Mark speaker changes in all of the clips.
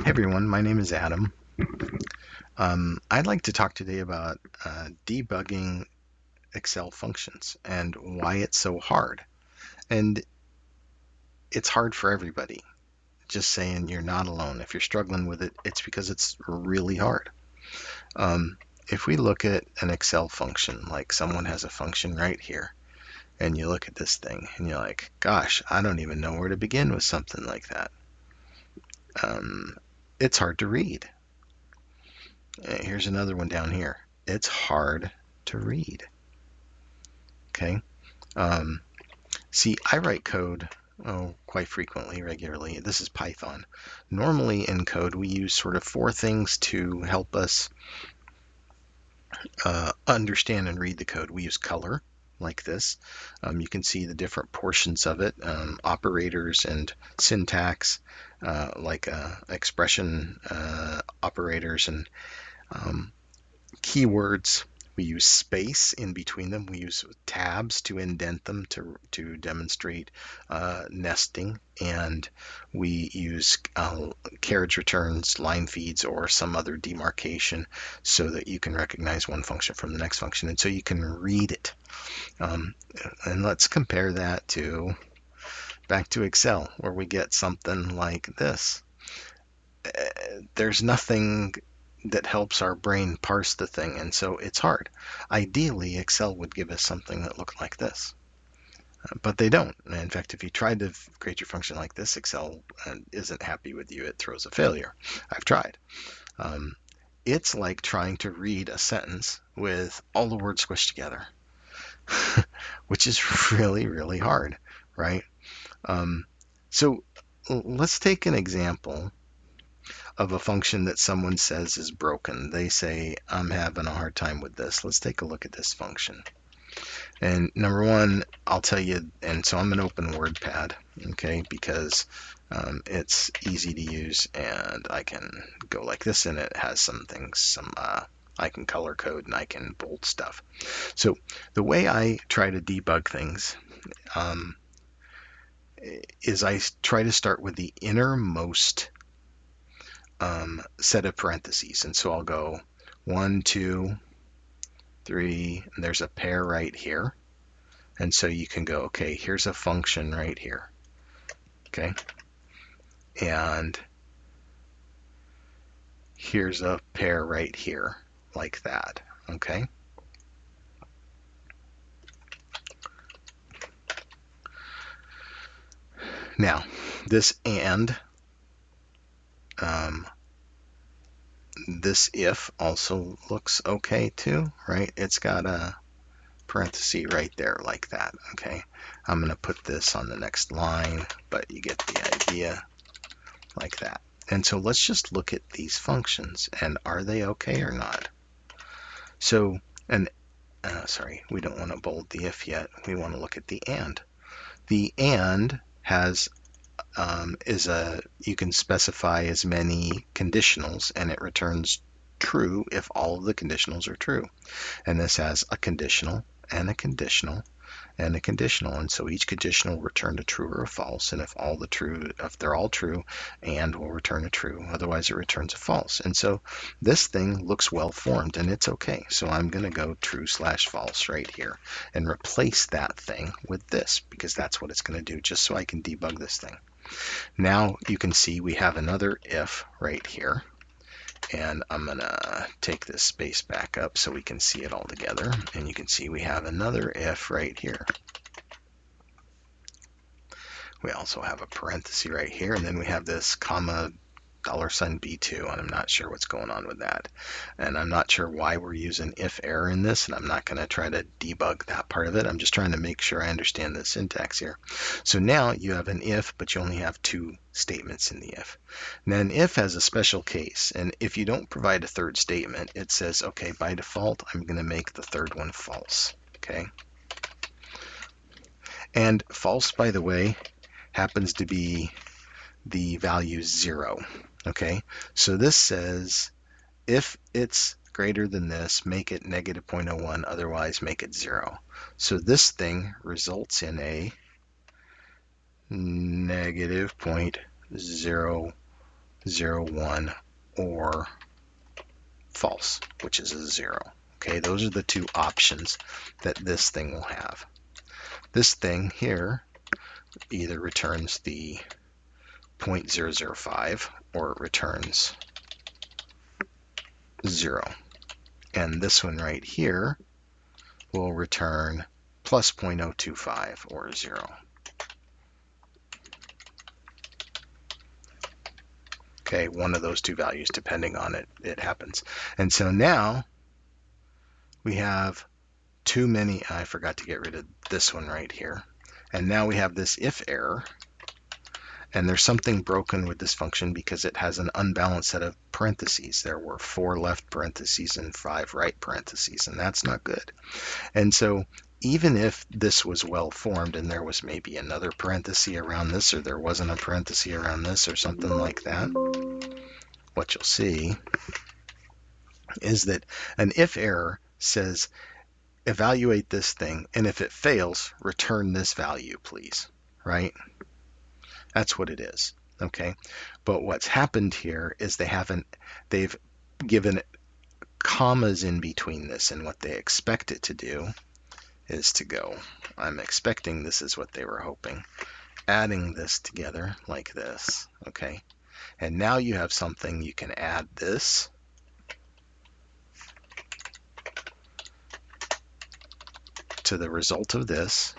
Speaker 1: Hey everyone, my name is Adam. I'd like to talk today about debugging Excel functions and why it's so hard. And it's hard for everybody. Just saying you're not alone. If you're struggling with it, it's because it's really hard. If we look at an Excel function, like someone has a function right here, and you look at this thing and you're like, gosh, I don't even know where to begin with something like that. It's hard to read. Here's another one down here. It's hard to read. Okay. Um, See, I write code quite frequently, regularly. This is Python. Normally in code, we use sort of four things to help us understand and read the code. We use color, like this. You can see the different portions of it, operators and syntax, like expression operators and keywords. We use space in between them. We use tabs to indent them to demonstrate nesting. And we use carriage returns, line feeds, or some other demarcation so that you can recognize one function from the next function. And so you can read it. And let's compare that to back to Excel, where we get something like this. There's nothing that helps our brain parse the thing, and so it's hard. Ideally, Excel would give us something that looked like this, but they don't. In fact, if you tried to create your function like this, Excel isn't happy with you. It throws a failure. I've tried. It's like trying to read a sentence with all the words squished together, which is really, really hard, right? So let's take an example of a function that someone says is broken. They say, I'm having a hard time with this. Let's take a look at this function. And number one, I'll tell you, and so I'm going to open WordPad, okay, because it's easy to use and I can go like this and it has some things, I can color code and I can bold stuff. So the way I try to debug things is I try to start with the innermost set of parentheses. And so I'll go 1, 2, 3, and there's a pair right here. And so you can go, okay, here's a function right here. Okay. And here's a pair right here, like that. Okay. Now, this and this if also looks okay too, right? It's got a parenthesis right there like that. Okay. I'm going to put this on the next line, but you get the idea, like that. And so let's just look at these functions and are they okay or not? So, and sorry, we don't want to bold the if yet. We want to look at the and. The and has you can specify as many conditionals and it returns true if all of the conditionals are true. And this has a conditional and a conditional and a conditional, and so each conditional will return a true or a false, and if they're all true, and will return a true, otherwise it returns a false. And so this thing looks well formed and it's okay. So I'm going to go true/false right here and replace that thing with this because that's what it's going to do, just so I can debug this thing. Now you can see we have another if right here. And I'm going to take this space back up so we can see it all together. And you can see we have another if right here. We also have a parenthesis right here, and then we have this comma $B2, and I'm not sure what's going on with that. And I'm not sure why we're using if error in this, and I'm not going to try to debug that part of it. I'm just trying to make sure I understand the syntax here. So now you have an if, but you only have two statements in the if. And then if has a special case, and if you don't provide a third statement, it says, okay, by default, I'm going to make the third one false. Okay. And false, by the way, happens to be the value 0. Okay, so this says if it's greater than this, make it negative 0.01, otherwise make it 0. So this thing results in a negative 0.01 0, 1, or false, which is a 0. Okay, those are the two options that this thing will have. This thing here either returns the 0.005 or it returns 0. And this one right here will return plus 0.025 or 0. Okay, one of those two values, depending on it happens. And so now we have too many. I forgot to get rid of this one right here. And now we have this if error. And there's something broken with this function because it has an unbalanced set of parentheses. There were 4 left parentheses and 5 right parentheses, and that's not good. And so even if this was well formed and there was maybe another parenthesis around this, or there wasn't a parenthesis around this or something like that, what you'll see is that an if error says evaluate this thing, and if it fails, return this value, please, right? That's what it is, okay? But what's happened here is they've given commas in between this, and what they expect it to do is to go, I'm expecting this is what they were hoping, adding this together like this, okay? And now you have something, you can add this to the result of this,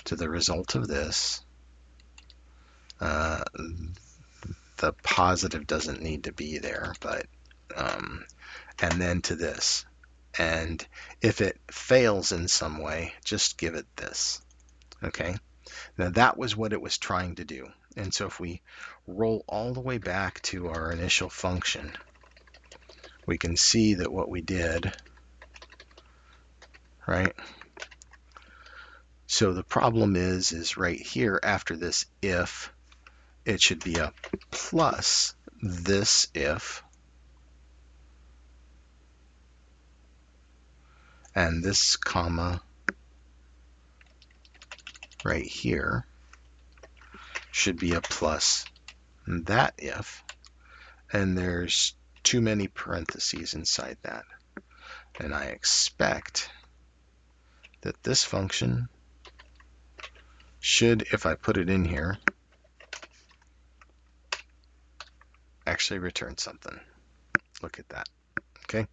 Speaker 1: to the result of this. The positive doesn't need to be there, but and then to this. And if it fails in some way, just give it this. Okay. Now that was what it was trying to do. And so if we roll all the way back to our initial function, we can see that what we did, right? So the problem is right here after this if, it should be a plus this if, and this comma right here should be a plus that if, and there's too many parentheses inside that. And I expect that this function should, if I put it in here, actually return something. Look at that. Okay,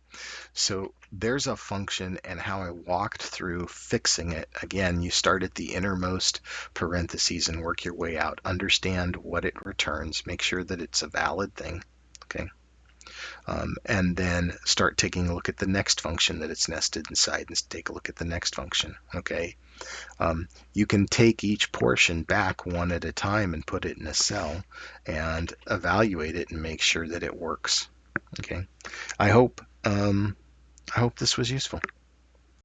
Speaker 1: so there's a function and how I walked through fixing it. Again, you start at the innermost parentheses and work your way out. Understand what it returns. Make sure that it's a valid thing. Okay, and then start taking a look at the next function that it's nested inside and take a look at the next function. Okay, you can take each portion back one at a time and put it in a cell and evaluate it and make sure that it works. Okay, I hope this was useful.